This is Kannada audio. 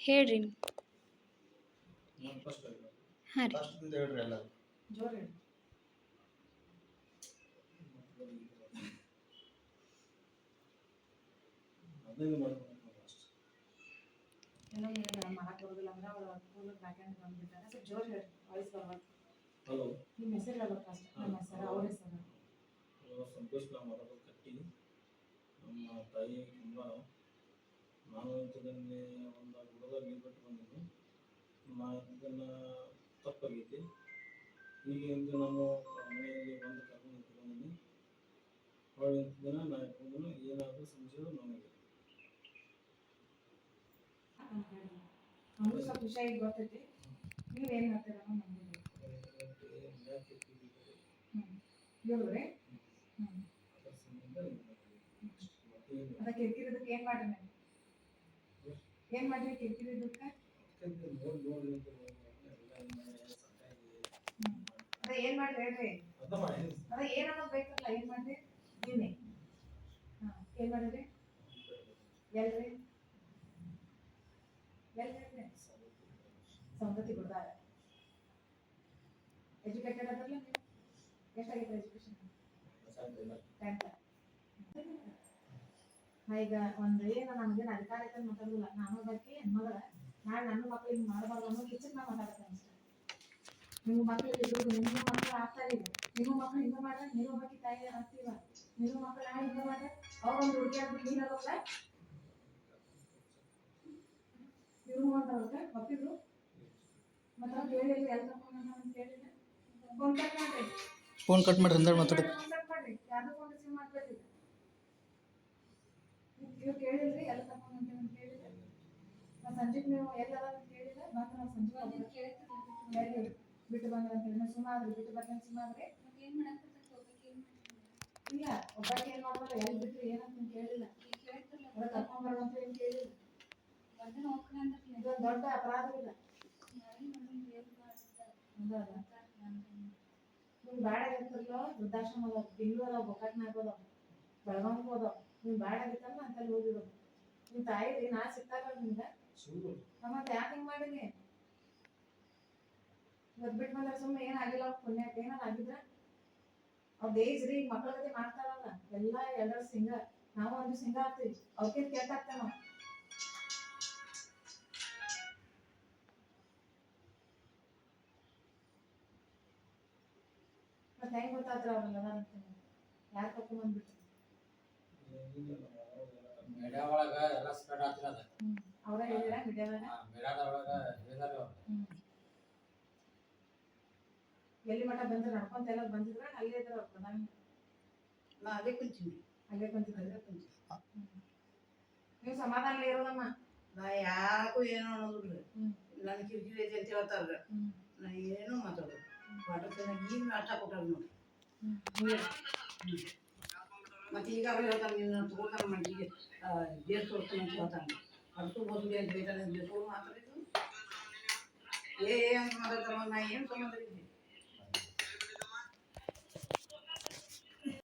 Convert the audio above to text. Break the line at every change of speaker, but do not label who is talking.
ಹೇಳ್ರಿ
ನಾನು ಫಸ್ಟ್
ಹಾಂ ರೀ
ಫಸ್ಟ್ದಿಂದ ಹೇಳ್ರಿ ಎಲ್ಲ
ಜೋರ್ ಹೇಳಿ.
ಅದನ್ನು ಮಾಡ್ಬೇಕು ಅಷ್ಟು
ಎಲ್ಲ ಏನು ಮಾಡಕ್ ಬರೋದಿಲ್ಲ ಅಂದ್ರೆ ಅವ್ರು ಫುಲ್ ಬ್ಯಾಕ್ ಹ್ಯಾಂಡ್ ಬಂದ್ಬಿಟ್ಟಾರೆ. ಸ್ವಲ್ಪ ಜೋರ್ ಹೇಳಿ, ವಾಯ್ಸ್ ಬರ್ಬೇಕು.
ಹಲೋ
ನಿಮ್ಮ ಹೆಸರು ಹೇಳ್ಬೇಕು ಫಸ್ಟ್. ನಮ್ಮ ಹೆಸರು, ಅವ್ರ ಹೆಸರು.
ಸಂತೋಷ್ ನಾವು ಮಾತಾಡೋದು ಕಟ್ಟಿ ನಮ್ಮ ತಾಯಿ ತುಂಬ ನಾನು ಇಂಥದನ್ನೇ ಒಂದು ಹುಡುಗ ನೀರು ಬಿಟ್ಟು ಬಂದಿದ್ದು ನಾ ಇದನ್ನು ತಪ್ಪಾಗೈತಿ. ಈಗ ಇಂದು ನಾನು ಮನೆಯಲ್ಲಿ ಬಂದು ಕರ್ಕೊಂಡು ನಿಂತ್ಕೊಂಡಿದ್ದೀನಿ. ಅವಳು ಇಂಥದನ್ನ ನಾ ಇಟ್ಕೊಂಡು ಏನಾದರೂ ಸಂಶಯ ನಮಗೆ
ನಮಗೂ ಸ್ವಲ್ಪ ವಿಷಯ ಈಗ ಗೊತ್ತೈತಿ. ನೀವು ಏನು ಮಾಡ್ತೀರ ನಮ್ಗೆ ಇವ್ರಿ ಅದ ಕಿರಿಕಿರಿದಕ್ಕೆ ಏನು ಮಾಡ್ರಿ ನೀವು? ಏನು ಮಾಡ್ರಿ ಕಿರಿಕಿರಿದಕ್ಕೆ? ಅದ ಏನು ಮಾಡ್ರಿ ಹೇಳ್ರಿ. ಅದ ಏನು ಅನ್ನೋದು ಬೇಕಲ್ಲ, ಏನು ಮಾಡ್ರಿ ನೀವೇ? ಹಾಂ, ಏನು ಮಾಡಿರಿ? ಎಲ್ರಿ ಎಲ್ರಿ? ಸಂಗತಿ ಕೊಡ್ತಾರೆ. ಎಜುಕೇಟೆಡ್ ಅದಲ್ಲ ನೀವು? ಎಷ್ಟಾಗೈತೆ ಎಜುಕೇಶನ್? 10th. ಈಗ ಒಂದು ಏನು ನಮಗೇನು ಅಧಿಕಾರ ಐತೆ ಅಂತ ಮಾತಾಡೋದಿಲ್ಲ. ನಾನು ಒಬ್ಬಾಕಿ ಹೆಣ್ಮಗಳ, ನಾಳೆ ನನ್ನ ಮಕ್ಳಿಗೆ ಮಾಡಬಾರ್ದು ಅನ್ನೋ ಕಿಚ್ಚಕ್ಕೆ ನಾ ಮಾತಾಡ್ತೇನೆ ಅಷ್ಟೇ. ನಿಮ್ಮ ಮಕ್ಳಿಗೆ ಇರೋದು, ನಿಮ್ಮ ಮಕ್ಳು ಆಗ್ತಾ ಇದೆ, ನಿಮ್ಮ ಮಕ್ಳು ಹಿಂಗೆ ಮಾಡ್ರೆ ನೀವು ಒಬ್ಬಾಕಿ ತಾಯಿ ಆಗ್ತೀವ, ನಿಮ್ಮ ಮಕ್ಳು ನಾಳೆ ಹಿಂಗೆ ಮಾಡ್ರೆ ಅವ್ರೊಂದು ಹುಡುಗಿ ಆಗ್ಬಿಟ್ಟು ನೀನಲ್ಲ ಇವ್ರು ಮಾಡ್ತಾರಲ್ಲ ಮಕ್ಳಿದ್ರು. ಮತ್ತೆ ಅವ್ರು ಹೇಳಿಲ್ಲ ಎಲ್ಲ ತಗೊಂಡು ಅಂತ ಕೇಳಿಲ್ಲ.
ಫೋನ್ ಕಟ್ ಮಾಡ್ರಿ ಅಂದೇಳಿ ಮಾತಾಡೋದು.
ಯಾರು ಫೋನ್ ರಿಸೀವ್ ಮಾಡ್ಬೇಡಿ. ನೀವು ಕೇಳಿಲ್ರಿ ಎಲ್ಲ ತಗೊಂಡು ಅಂತ ಕೇಳಿಲ್ಲ. ನಾವು ಸಂಜೆಗೆ ನೀವು ಎಲ್ಲದ ಅಂತ ಕೇಳಿಲ್ಲ. ಮತ್ತೆ ನಾವು ಸಂಜೆ ಕೇಳಿಲ್ಲ ಬಿಟ್ಟು ಬಂದ್ರೆ ಅಂತ ಹೇಳಿ ಸುಮಾರು ಬಿಟ್ಟು ಬರ್ತೇನೆ. ಸುಮಾರು ಇಲ್ಲ ಒಬ್ಬಾಕಿ ಏನು ಮಾಡ್ತಾರೆ, ಎಲ್ಲಿ ಬಿಟ್ಟರೆ ಏನಂತ ಕೇಳಿಲ್ಲ. ಕರ್ಕೊಂಡ್ಬರೋದು ಅಂತ ಏನು ಕೇಳಿಲ್ಲ. ಇದೊಂದು ದೊಡ್ಡ ಅಪರಾಧವಿಲ್ಲ. ನಿಮ್ಗೆ ಬ್ಯಾಡ ಆಗಿರ್ತಲ್ಲ ವೃದ್ಧಾಶ್ರಮ ಅದಾವ, ಬೆಂಗಳೂರು ಅದಾವ, ಗೋಕಾಕ್ನಾಗ ಅದಾವ, ಬೆಳಗಾವಿಗೂ ಅದಾವ. ನಿಮ್ಗೆ ಬ್ಯಾಡ ಆಗಿತ್ತಲ್ಲ ಅಂತಲ್ಲಿ ಹೋಗಿರೋದು. ನಿಮ್ಮ ತಾಯಿ ನಾ ಸಿಗ್ತಾರ ನಿಮ್ಗೆ ಮತ್ತೆ ಯಾಕೆ ಹಿಂಗೆ ಮಾಡಿರಿ? ಇವತ್ತು ಬಿಟ್ಟು ಬಂದ್ರೆ ಸುಮ್ಮನೆ ಏನಾಗಿಲ್ಲ ಅವ್ರು ಪುಣ್ಯಕ್ಕೆ ಏನಾರು ಆಗಿದ್ರೆ ಅವ್ರು ಏಜ್ರಿ ಮಕ್ಕಳ ಜೊತೆ ಮಾಡ್ತಾರಲ್ಲ ಎಲ್ಲ ಎಲ್ಲರೂ ಸಿಂಗ. ನಾವು ಒಂದು ಸಿಂಗ ಆಗ್ತೀವಿ, ಅವ್ರಿಗೆ ಕೆಟ್ಟ ಆಗ್ತೇವೆ ನಾವು. ಮತ್ತೆ ಹೆಂಗೆ ಗೊತ್ತಾತ್ರ ಅವ್ರಲ್ಲ ಅಂತ ಯಾರು ಕರ್ಕೊಂಡ್ ಬಂದ್ಬಿಟ್ಟು
ಮೀಡಿಯಾ ಒಳಗ ಎಲ್ಲ ಸ್ಪ್ರೆಡ್ ಆಗ್ತಿರೋದ.
ಅವರ ಹೇಳಿರ ಮೀಡಿಯಾದಾಗ?
ಮೀಡಿಯಾದ ಒಳಗ ಹೇಳಿದಾರೆ ಅವ್ರು.
ಎಲ್ಲಿ ಮಠ ಬಂದ್ರೆ ನಡ್ಕೊಂತ ಎಲ್ಲ ಬಂದಿದ್ರ ಅಲ್ಲೇ ಇದ್ರ ಅವ್ರು ಪ್ರಧಾನಿ?
ನಾ ಅಲ್ಲೇ ಕುಂತೀನಿ.
ಅಲ್ಲೇ ಕುಂತಿದ್ದ. ನೀವು ಸಮಾಧಾನ ಇರೋದಮ್ಮ?
ನಾ ಯಾರಿಗೂ ಏನೋ ಅನ್ನೋದಿಲ್ಲ. ನನ್ನ ಕಿರಿಕಿರಿ ಐತಿ ಅಂತ ಹೇಳ್ತಾರ. ನಾ ಏನೂ ಮಾತಾಡೋದು ಪಾಠ ಚೆನ್ನಾಗಿ ಈಗ ನಾಷ್ಟ ಕೊಟ್ಟಾರ ನೋಡಿ. ಮತ್ತೆ ಈಗ ಅವ್ರು ಹೇಳ್ತಾನೆ ನಿನ್ನ ತಗೋತಾನೆ ಮಟ್ಟಿಗೆ ದೇಶ ತೋರ್ತಾನೆ ಅಂತ ಹೇಳ್ತಾನೆ. ಅಷ್ಟು ಬೋಸ್ಲಿ ಅಂತ ಹೇಳ್ತಾನೆ. ಬೇಕು ಮಾತಾಡಿದ್ದು ಅಂತ ಮಾತಾಡ್ತಾರ. ನಾ ಏನು ಸಂಬಂಧ ಇದ್ದೀನಿ?